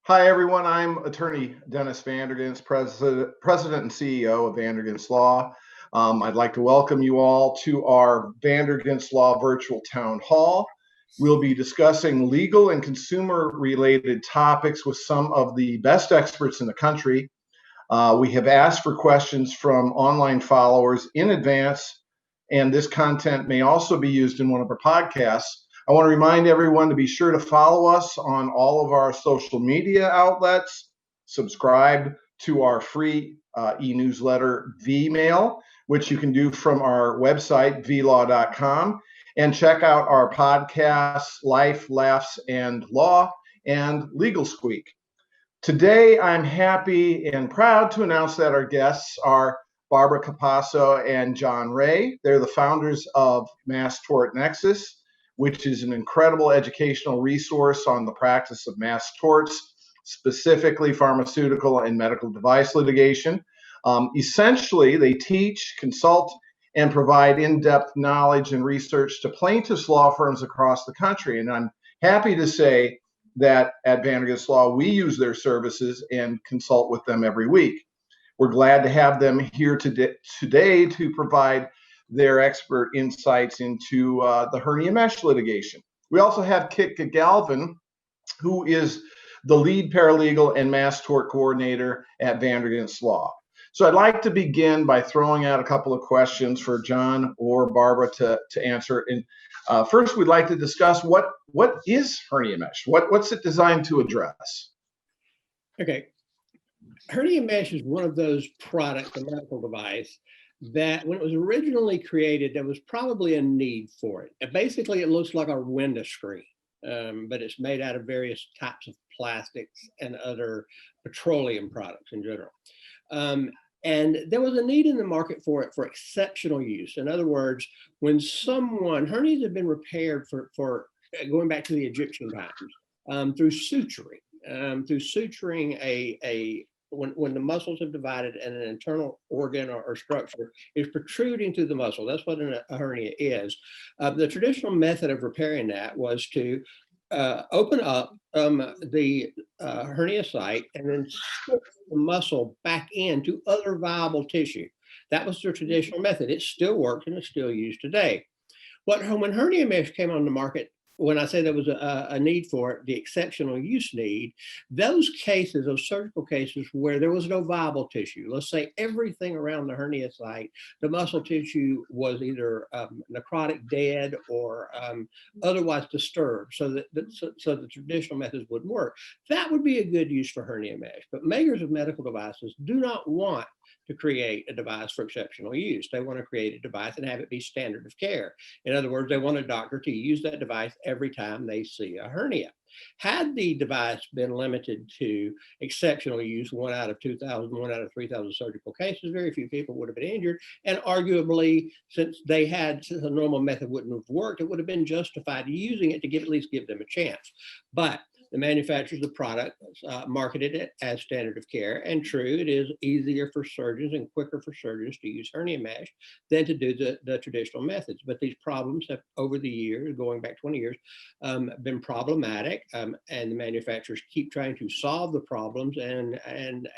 Hi, everyone. I'm attorney Dennis Vandergins, president and CEO of Vandergins Law. I'd like to welcome you all to our Vandergins Law virtual town hall. We'll be discussing legal and consumer related topics with some of the best experts in the country. We have asked for questions from online followers in advance, and this content may also be used in one of our podcasts. I want to remind everyone to be sure to follow us on all of our social media outlets, subscribe to our free e-newsletter VMail, which you can do from our website, vlaw.com, and check out our podcasts, Life, Laughs, and Law, and Legal Squeak. Today, I'm happy and proud to announce that our guests are Barbara Capasso and John Ray. They're the founders of Mass Tort Nexus, which is an incredible educational resource on the practice of mass torts, specifically pharmaceutical and medical device litigation. Essentially, they teach, consult, and provide in-depth knowledge and research to plaintiffs' law firms across the country. And I'm happy to say that at Vandergins Law, we use their services and consult with them every week. We're glad to have them here today to provide their expert insights into the hernia mesh litigation. We also have Kitka Galvin, who is the lead paralegal and mass tort coordinator at Vandergins Law. So I'd like to begin by throwing out a couple of questions for John or Barbara to answer. And first, we'd like to discuss what is hernia mesh? What's it designed to address? Okay. Hernia mesh is one of those products, a medical device, that when it was originally created, there was probably a need for it. And basically, it looks like a window screen, but it's made out of various types of plastics and other petroleum products in general. And there was a need in the market for it for exceptional use. In other words, when hernias have been repaired for going back to the Egyptian times, through suturing, when the muscles have divided and an internal organ or structure is protruding through the muscle. That's what a hernia is. The traditional method of repairing that was to open up the hernia site and then stick the muscle back into other viable tissue. That was the traditional method. It still works and it's still used today. When hernia mesh came on the market, when I say there was a need for it, the exceptional use need, those surgical cases where there was no viable tissue, let's say everything around the hernia site, the muscle tissue was either necrotic, dead, or otherwise disturbed, so the traditional methods wouldn't work. That would be a good use for hernia mesh. But makers of medical devices do not want to create a device for exceptional use. They want to create a device and have it be standard of care. In other words, they want a doctor to use that device every time they see a hernia. Had the device been limited to exceptional use, 1 out of 2,000, 1 out of 3,000 surgical cases, very few people would have been injured. And arguably, since the normal method wouldn't have worked, it would have been justified using it to at least give them a chance. But the manufacturers of the product marketed it as standard of care. And true, it is easier for surgeons and quicker for surgeons to use hernia mesh than to do the traditional methods. But these problems have, over the years, going back 20 years, been problematic. And the manufacturers keep trying to solve the problems. And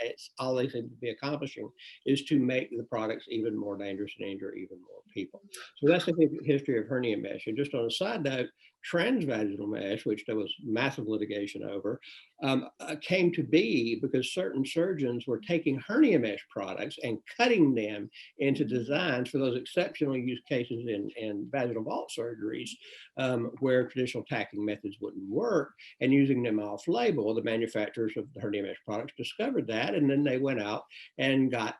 it's all they seem to be accomplishing is to make the products even more dangerous and injure even more people. So that's the history of hernia mesh. And just on a side note, transvaginal mesh, which there was massive litigation over, came to be because certain surgeons were taking hernia mesh products and cutting them into designs for those exceptional use cases in vaginal vault surgeries where traditional tacking methods wouldn't work, and using them off-label. The manufacturers of the hernia mesh products discovered that, and then they went out and got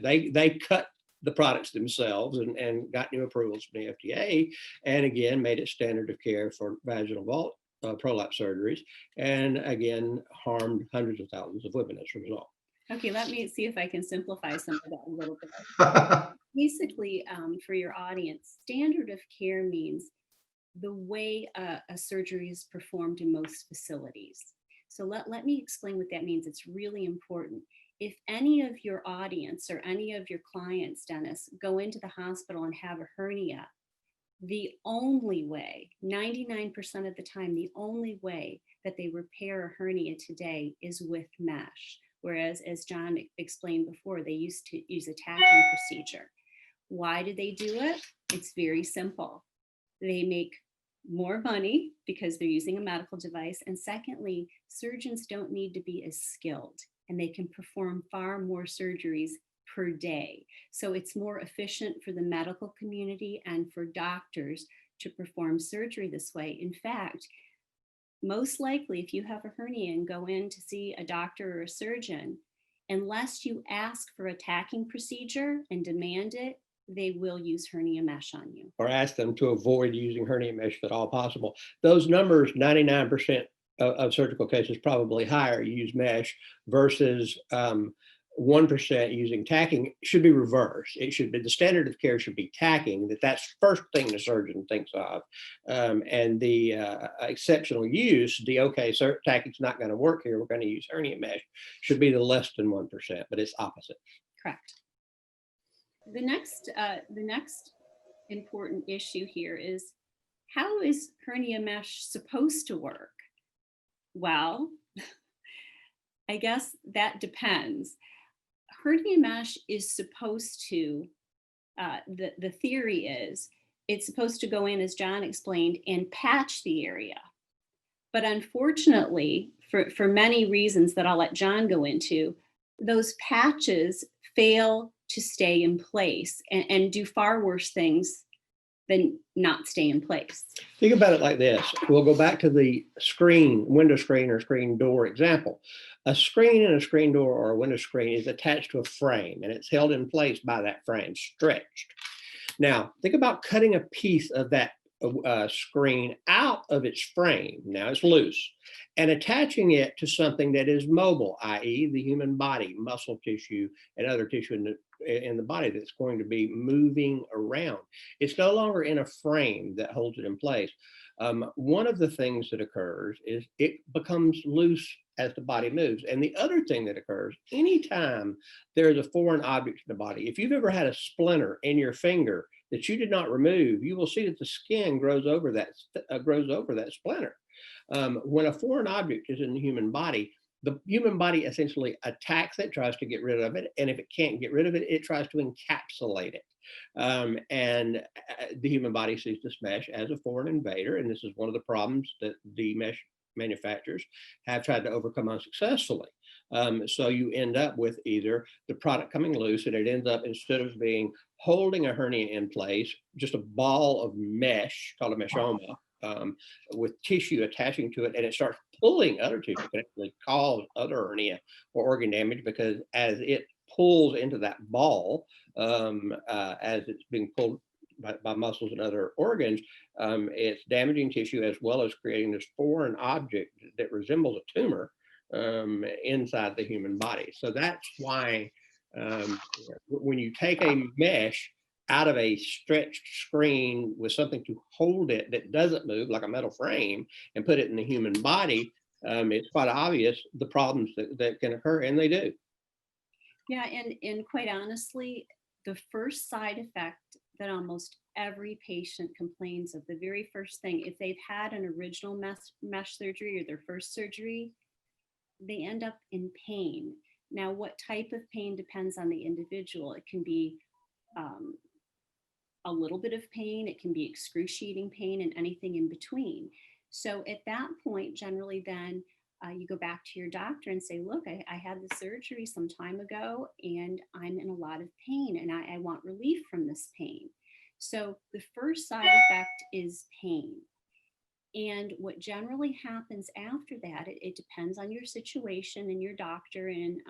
they cut the products themselves and got new approvals from the FDA, and again made it standard of care for vaginal vault prolapse surgeries, and again harmed hundreds of thousands of women as a result. Okay, let me see if I can simplify some of that a little bit. Basically, for your audience, standard of care means the way a surgery is performed in most facilities. So let me explain what that means. It's really important. If any of your audience or any of your clients, Dennis, go into the hospital and have a hernia, the only way, 99% of the time, the only way that they repair a hernia today is with mesh. Whereas, as John explained before, they used to use a tacking procedure. Why do they do it? It's very simple. They make more money because they're using a medical device. And secondly, surgeons don't need to be as skilled, and they can perform far more surgeries per day. So it's more efficient for the medical community and for doctors to perform surgery this way. In fact, most likely, if you have a hernia and go in to see a doctor or a surgeon, unless you ask for a tacking procedure and demand it, they will use hernia mesh on you. Or ask them to avoid using hernia mesh if at all possible. Those numbers, 99% of surgical cases, probably higher, use mesh versus 1% using tacking, should be reversed. It should be, the standard of care should be tacking, that's first thing the surgeon thinks of. And the exceptional use, tacking's not going to work here, we're going to use hernia mesh, should be the less than 1%, but it's opposite. Correct. The next important issue here is, how is hernia mesh supposed to work? Well, I guess that depends. Hernia mesh is supposed to, the theory is, it's supposed to go in, as John explained, and patch the area. But unfortunately, for many reasons that I'll let John go into, those patches fail to stay in place and do far worse things than not stay in place. Think about it like this. We'll go back to the window screen or screen door example. A screen in a screen door or a window screen is attached to a frame, and it's held in place by that frame, stretched. Now, think about cutting a piece of that screen out of its frame. Now it's loose, and attaching it to something that is mobile, i.e. the human body, muscle tissue and other tissue in the body that's going to be moving around. It's no longer in a frame that holds it in place. One of the things that occurs is it becomes loose as the body moves. And the other thing that occurs, anytime there's a foreign object in the body, if you've ever had a splinter in your finger that you did not remove, you will see that the skin grows over that splinter. When a foreign object is in the human body essentially attacks it, tries to get rid of it, and if it can't get rid of it, it tries to encapsulate it. And the human body sees this mesh as a foreign invader, and this is one of the problems that the mesh manufacturers have tried to overcome unsuccessfully. So you end up with either the product coming loose, and it ends up, instead of being holding a hernia in place, just a ball of mesh called a meshoma, with tissue attaching to it, and it starts pulling other tissue. It can actually cause other hernia or organ damage, because as it pulls into that ball, as it's being pulled by muscles and other organs, it's damaging tissue as well as creating this foreign object that resembles a tumor inside the human body. So that's why when you take a mesh out of a stretched screen with something to hold it that doesn't move, like a metal frame, and put it in the human body, it's quite obvious the problems that can occur, and they do. Yeah, and quite honestly, the first side effect that almost every patient complains of, the very first thing, if they've had an original mesh surgery or their first surgery, they end up in pain. Now, what type of pain depends on the individual. It can be a little bit of pain, it can be excruciating pain, and anything in between. So at that point, generally then you go back to your doctor and say, look, I had the surgery some time ago and I'm in a lot of pain, and I want relief from this pain. So the first side effect is pain. And what generally happens after that, it depends on your situation and your doctor, and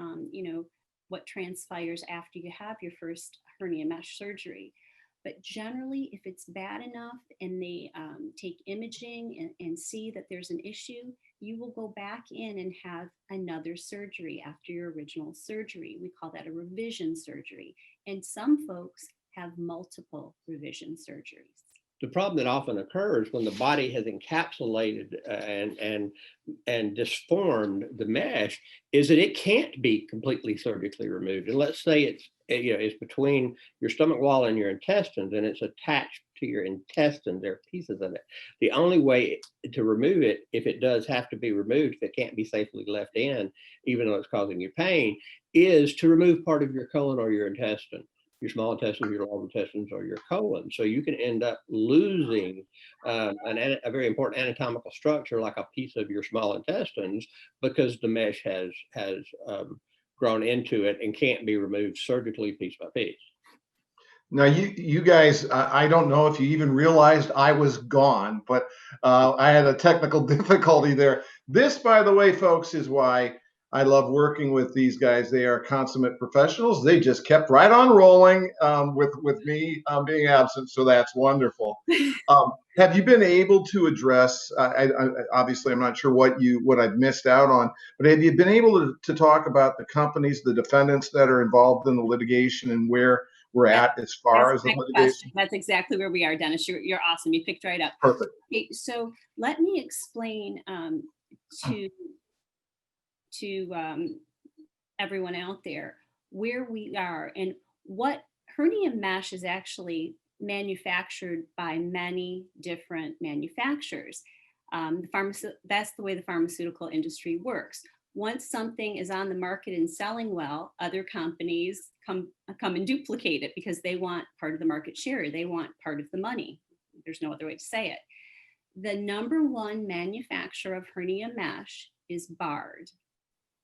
what transpires after you have your first hernia mesh surgery. But generally, if it's bad enough and they take imaging and see that there's an issue, you will go back in and have another surgery after your original surgery. We call that a revision surgery. And some folks have multiple revision surgeries. The problem that often occurs when the body has encapsulated and disformed the mesh is that it can't be completely surgically removed. And let's say it's between your stomach wall and your intestines, and it's attached to your intestines. There are pieces of it. The only way to remove it, if it does have to be removed, if it can't be safely left in, even though it's causing you pain, is to remove part of your colon or your intestine, your small intestines, your large intestines, or your colon. So you can end up losing a very important anatomical structure, like a piece of your small intestines, because the mesh has grown into it and can't be removed surgically piece by piece. Now, you guys, I don't know if you even realized I was gone, but I had a technical difficulty there. This, by the way, folks, is why I love working with these guys. They are consummate professionals. They just kept right on rolling with me being absent, so that's wonderful. Have you been able to address? Obviously, I'm not sure what I've missed out on, but have you been able to talk about the companies, the defendants that are involved in the litigation, and where we're at as far as the litigation? That's exactly where we are, Dennis. You're awesome. You picked right up. Perfect. Okay, so let me explain to everyone out there where we are and what hernia mesh is actually manufactured by many different manufacturers. That's the way the pharmaceutical industry works. Once something is on the market and selling well, other companies come and duplicate it because they want part of the market share. They want part of the money. There's no other way to say it. The number one manufacturer of hernia mesh is Bard,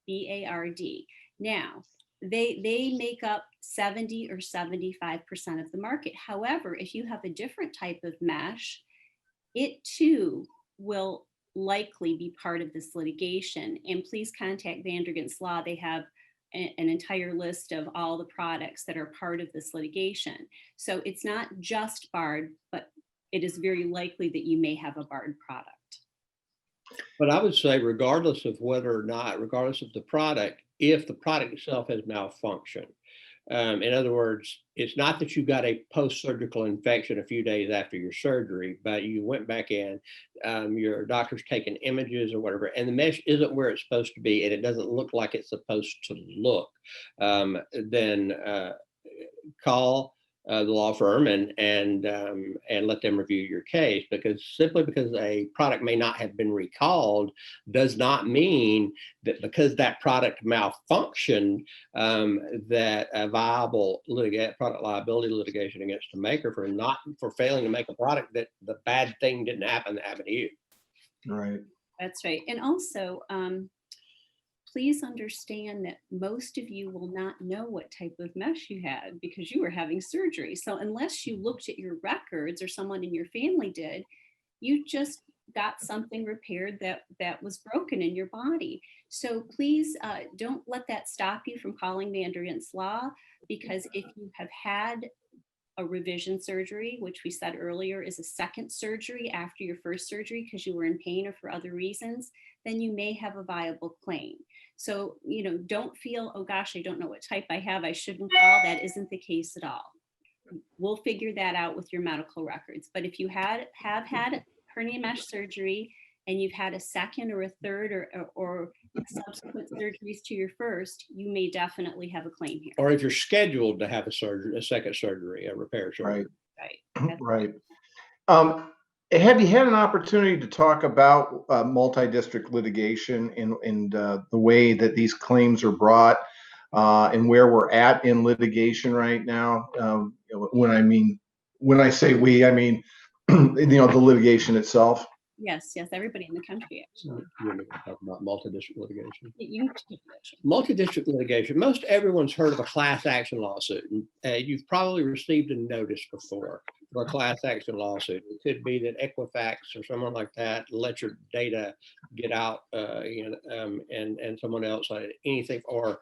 B-A-R-D. Now, they make up 70 or 75% of the market. However, if you have a different type of mesh, it too will likely be part of this litigation. And please contact Vandergans Law. They have an entire list of all the products that are part of this litigation. So it's not just Bard, but it is very likely that you may have a Bard product. But I would say, regardless of whether or not, regardless of the product, if the product itself has malfunctioned, in other words, it's not that you got a post-surgical infection a few days after your surgery, but you went back in, your doctor's taken images or whatever, and the mesh isn't where it's supposed to be, and it doesn't look like it's supposed to look, then call the law firm and let them review your case, because simply because a product may not have been recalled does not mean that because that product malfunctioned, that a viable product liability litigation against the maker for failing to make a product, that the bad thing didn't happen that happened to you. Right. That's right. And also, please understand that most of you will not know what type of mesh you had because you were having surgery. So unless you looked at your records or someone in your family did, you just got something repaired that was broken in your body. So please don't let that stop you from calling Vandergans Law, because if you have had a revision surgery, which we said earlier is a second surgery after your first surgery because you were in pain or for other reasons, then you may have a viable claim. So, don't feel, oh gosh, I don't know what type I have, I shouldn't call. That isn't the case at all. We'll figure that out with your medical records. But if you have had hernia mesh surgery and you've had a second or a third or subsequent surgeries to your first, you may definitely have a claim here. Or if you're scheduled to have a second surgery, a repair surgery. Right. Right. Have you had an opportunity to talk about multi-district litigation and the way that these claims are brought and where we're at in litigation right now? When I say we, I mean the litigation itself. Yes, everybody in the country, actually. You want to talk about multi-district litigation? You can keep that. Multi-district litigation. Most everyone's heard of a class action lawsuit. You've probably received a notice before for a class action lawsuit. It could be that Equifax or someone like that let your data get out, and someone else anything, or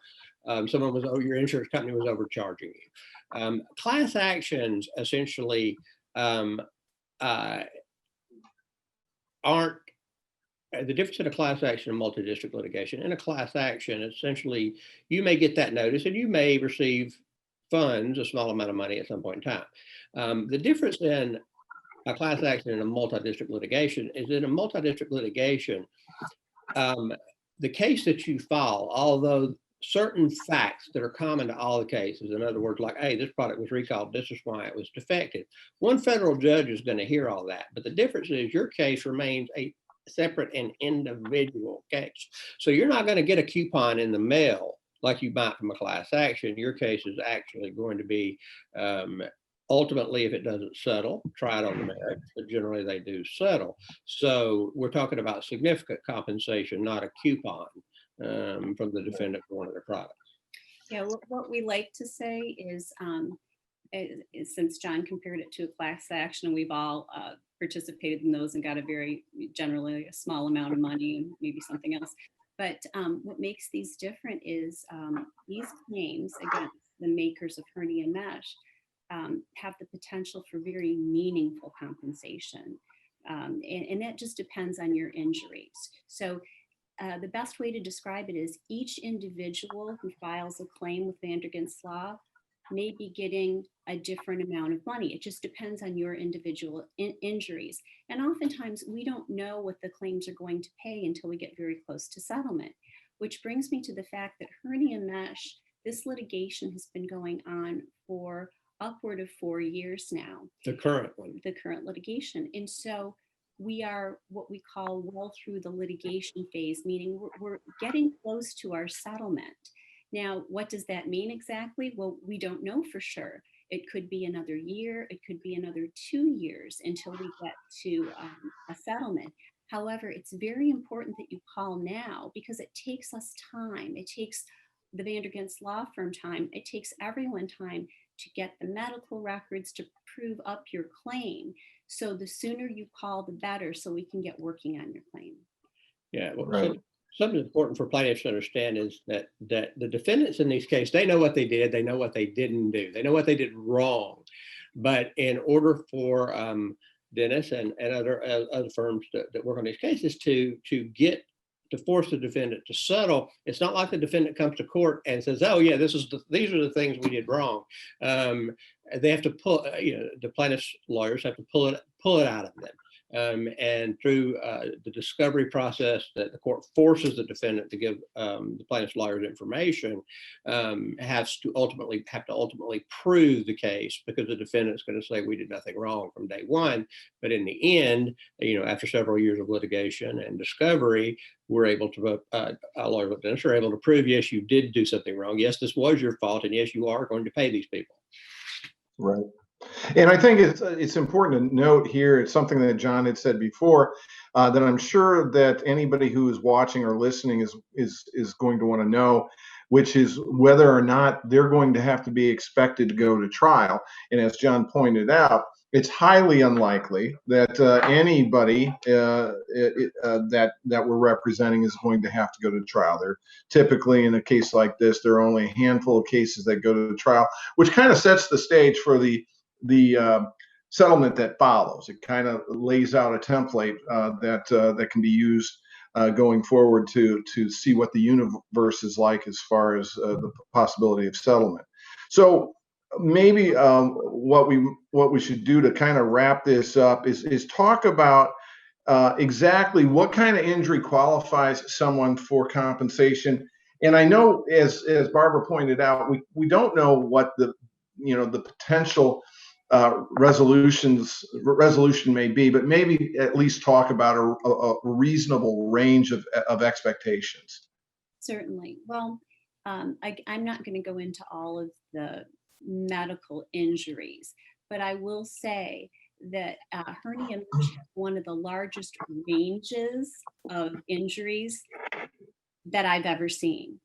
your insurance company was overcharging you. Class actions essentially aren't the difference in a class action and multi-district litigation. In a class action, essentially, you may get that notice and you may receive funds, a small amount of money at some point in time. The difference in a class action and a multi-district litigation is in a multi-district litigation, the case that you file, although certain facts that are common to all the cases. In other words, like, hey, this product was recalled. This is why it was defective. One federal judge is going to hear all that. But the difference is your case remains a separate and individual case. So you're not going to get a coupon in the mail like you might from a class action. Your case is actually going to be ultimately, if it doesn't settle, try it on the merits, but generally they do settle. So we're talking about significant compensation, not a coupon from the defendant for one of their products. Yeah, what we like to say is, since John compared it to a class action, and we've all participated in those and got a very generally a small amount of money and maybe something else. But what makes these different is these claims against the makers of hernia mesh have the potential for very meaningful compensation. And that just depends on your injuries. So the best way to describe it is each individual who files a claim with Vandergans Law may be getting a different amount of money. It just depends on your individual injuries. And oftentimes we don't know what the claims are going to pay until we get very close to settlement, which brings me to the fact that hernia mesh, this litigation has been going on for upward of 4 years now. The current one. The current litigation. And so we are what we call well through the litigation phase, meaning we're getting close to our settlement. Now, what does that mean exactly? Well, we don't know for sure. It could be another year. It could be another 2 years until we get to a settlement. However, it's very important that you call now because it takes us time. It takes the Vandergans Law Firm time. It takes everyone time to get the medical records to prove up your claim. So the sooner you call, the better, so we can get working on your claim. Yeah, well, Right. something important for plaintiffs to understand is that the defendants in these cases, they know what they did, they know what they didn't do, they know what they did wrong. But in order for Dennis and other firms that work on these cases to force the defendant to settle, it's not like the defendant comes to court and says, "Oh yeah, these are the things we did wrong." They have to pull, the plaintiff's lawyers have to pull it out of them. And through the discovery process that the court forces the defendant to give the plaintiff's lawyers information, has to ultimately prove the case, because the defendant's going to say we did nothing wrong from day one. But in the end, after several years of litigation and discovery, we're able to, our lawyers are able to prove, yes, you did do something wrong. Yes, this was your fault, and yes, you are going to pay these people. Right. And I think it's important to note here, it's something that John had said before, that I'm sure that anybody who is watching or listening is going to want to know, which is whether or not they're going to have to be expected to go to trial. And as John pointed out, it's highly unlikely that anybody that we're representing is going to have to go to trial. They're typically, in a case like this, there are only a handful of cases that go to trial, which kind of sets the stage for the settlement that follows. It kind of lays out a template that can be used going forward to see what the universe is like as far as the possibility of settlement. So maybe what we should do to kind of wrap this up is talk about exactly what kind of injury qualifies someone for compensation. And I know, as Barbara pointed out, we don't know what the potential resolution may be, but maybe at least talk about a reasonable range of expectations. Certainly. Well, I'm not going to go into all of the medical injuries, but I will say that hernia mesh has one of the largest ranges of injuries that I've ever seen.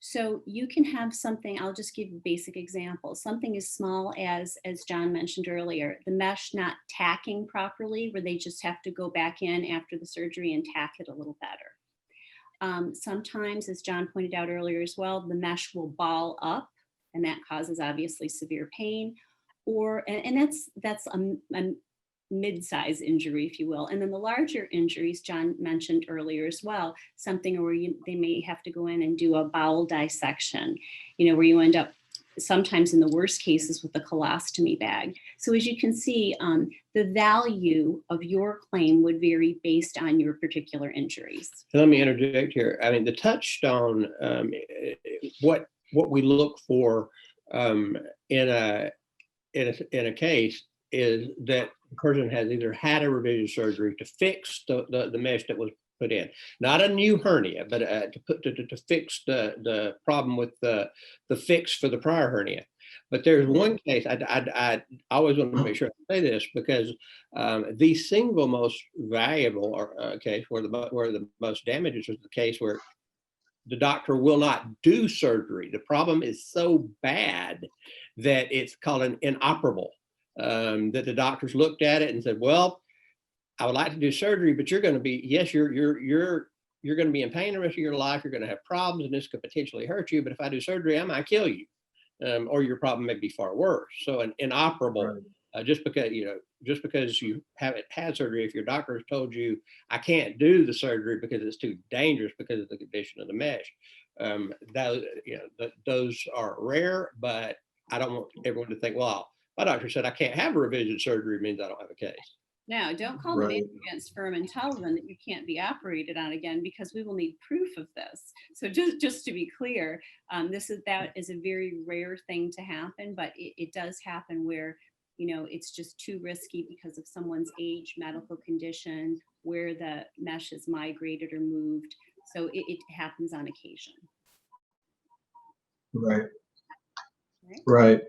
So you can have something, I'll just give a basic example, something as small as John mentioned earlier, the mesh not tacking properly, where they just have to go back in after the surgery and tack it a little better. Sometimes, as John pointed out earlier as well, the mesh will ball up, and that causes obviously severe pain, and that's a mid-size injury, if you will. And then the larger injuries John mentioned earlier as well, something where they may have to go in and do a bowel dissection, where you end up sometimes in the worst cases with a colostomy bag. So as you can see, the value of your claim would vary based on your particular injuries. Let me interject here. I mean, the touchstone what we look for in a case is that the person has either had a revision surgery to fix the mesh that was put in, not a new hernia, but to fix the problem with the fix for the prior hernia. But there's one case I always want to make sure I say this, because the single most valuable case where the most damage is the case where the doctor will not do surgery. The problem is so bad that it's called an inoperable. That the doctors looked at it and said, "Well, I would like to do surgery, but you're going to be you're going to be in pain the rest of your life. You're going to have problems, and this could potentially hurt you. But if I do surgery, I might kill you, or your problem may be far worse." So an inoperable, right. Just because you haven't had surgery, if your doctor has told you I can't do the surgery because it's too dangerous because of the condition of the mesh, those are rare. But I don't want everyone to think, well, my doctor said I can't have a revision surgery means I don't have a case. No, don't call the Vandergans firm and tell them that you can't be operated on again, because we will need proof of this. So just to be clear, that is a very rare thing to happen, but it does happen where, it's just too risky because of someone's age, medical condition, where the mesh is migrated or moved. So it happens on occasion. Right.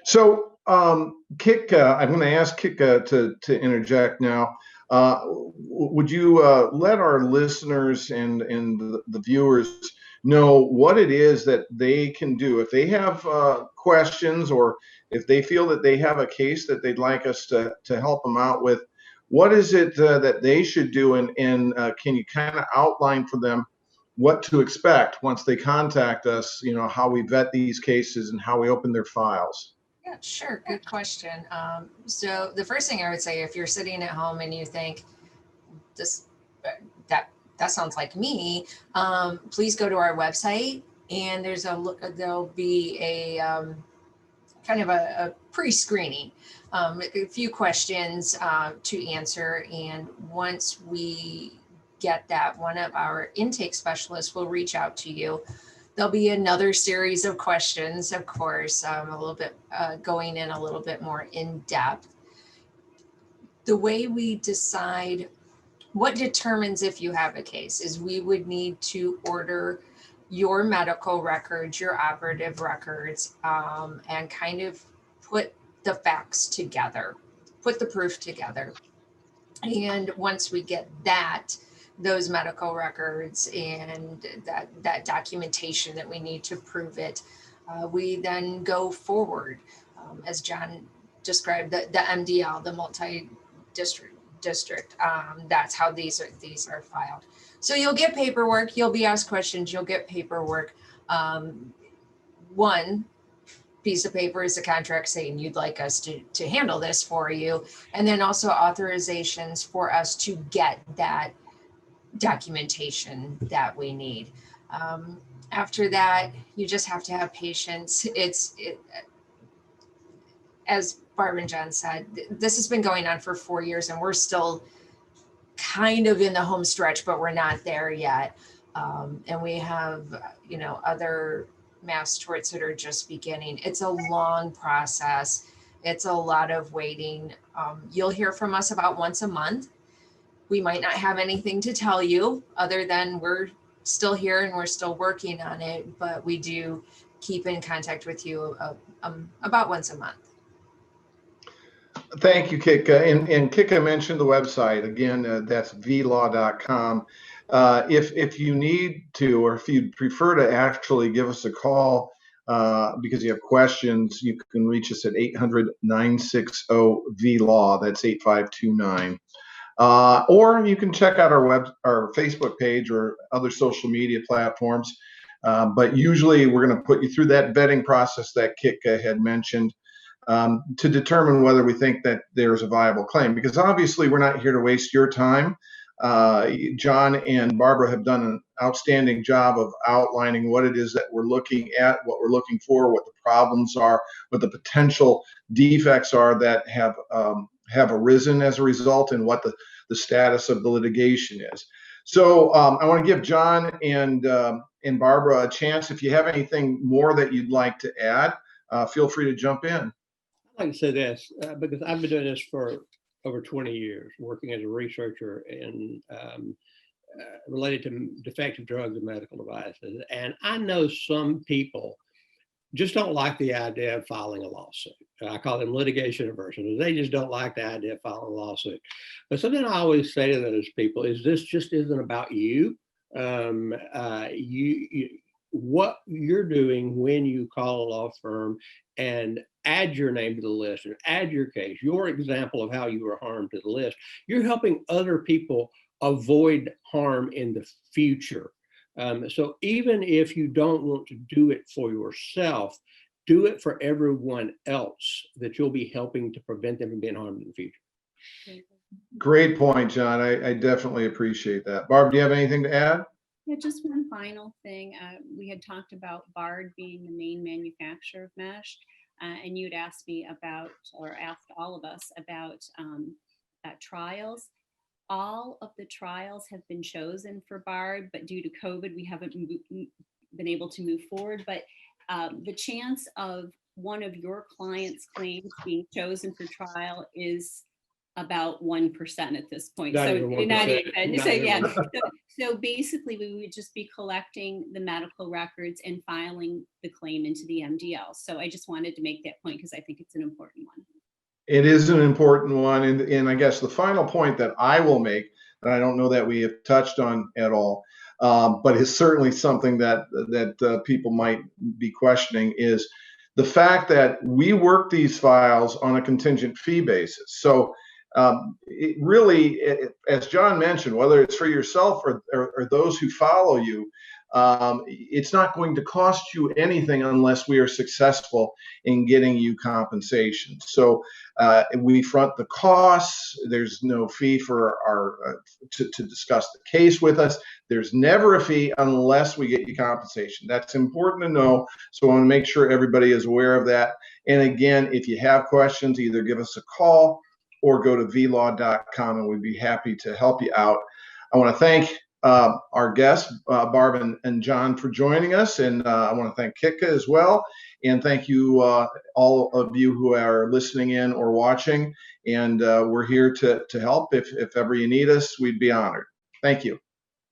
So, Kika, I'm going to ask Kika to interject now. Would you let our listeners and the viewers know what it is that they can do if they have questions, or if they feel that they have a case that they'd like us to help them out with? What is it that they should do, and can you kind of outline for them what to expect once they contact us, how we vet these cases and how we open their files? Yeah, sure. Good question. So the first thing I would say, if you're sitting at home and you think that sounds like me, please go to our website, and there'll be a kind of a pre-screening, a few questions to answer. And once we get that, one of our intake specialists will reach out to you. There'll be another series of questions, of course, a little bit going in a little bit more in depth. The way we decide what determines if you have a case is we would need to order your medical records, your operative records, and kind of put the facts together, put the proof together. And once we get those medical records and that documentation that we need to prove it, we then go forward. As John described, the MDL, the multi-district, that's how these are filed. So you'll get paperwork, you'll be asked questions, you'll get paperwork. One piece of paper is a contract saying you'd like us to handle this for you, and then also authorizations for us to get that documentation that we need. After that, you just have to have patience. As Barb and John said, this has been going on for 4 years, and we're still kind of in the home stretch, but we're not there yet. And we have, other mass torts that are just beginning. It's a long process. It's a lot of waiting. You'll hear from us about once a month. We might not have anything to tell you other than we're still here and we're still working on it, but we do keep in contact with you about once a month. Thank you, Kika. And Kika mentioned the website. Again, that's vlaw.com. If you need to, or if you'd prefer to actually give us a call because you have questions, you can reach us at 800-960-VLAW. That's 8529. Or you can check out our Facebook page or other social media platforms. But usually we're going to put you through that vetting process that Kika had mentioned to determine whether we think that there's a viable claim. Because obviously we're not here to waste your time. John and Barbara have done an outstanding job of outlining what it is that we're looking at, what we're looking for, what the problems are, what the potential defects are that have arisen as a result, and what the status of the litigation is. So I want to give John and Barbara a chance. If you have anything more that you'd like to add, feel free to jump in. I'd like to say this because I've been doing this for over 20 years, working as a researcher in related to defective drugs and medical devices. And I know some people just don't like the idea of filing a lawsuit. I call them litigation aversion. They just don't like the idea of filing a lawsuit. But something I always say to those people is this just isn't about you. What you're doing when you call a law firm and add your name to the list and add your case, your example of how you were harmed to the list, you're helping other people avoid harm in the future. So even if you don't want to do it for yourself, do it for everyone else that you'll be helping to prevent them from being harmed in the future. Great point, John. I definitely appreciate that. Barb, do you have anything to add? Yeah, just one final thing. We had talked about Bard being the main manufacturer of mesh, and you had asked me about, or asked all of us about trials. All of the trials have been chosen for Bard, but due to COVID, we haven't been able to move forward. But the chance of one of your clients' claims being chosen for trial is about 1% at this point. Not So even not 1%. even. Not So even yeah. 1%. So basically, we would just be collecting the medical records and filing the claim into the MDL. So I just wanted to make that point because I think it's an important one. It is an important one. And I guess the final point that I will make, that I don't know that we have touched on at all, but is certainly something that people might be questioning, is the fact that we work these files on a contingent fee basis. So it really, as John mentioned, whether it's for yourself or those who follow you, it's not going to cost you anything unless we are successful in getting you compensation. So we front the costs. There's no fee for our to discuss the case with us. There's never a fee unless we get you compensation. That's important to know. So I want to make sure everybody is aware of that. And again, if you have questions, either give us a call or go to vlaw.com, and we'd be happy to help you out. I want to thank our guests, Barb and John, for joining us. And I want to thank Kitka as well. And thank you, all of you who are listening in or watching. And we're here to help. If ever you need us, we'd be honored. Thank you.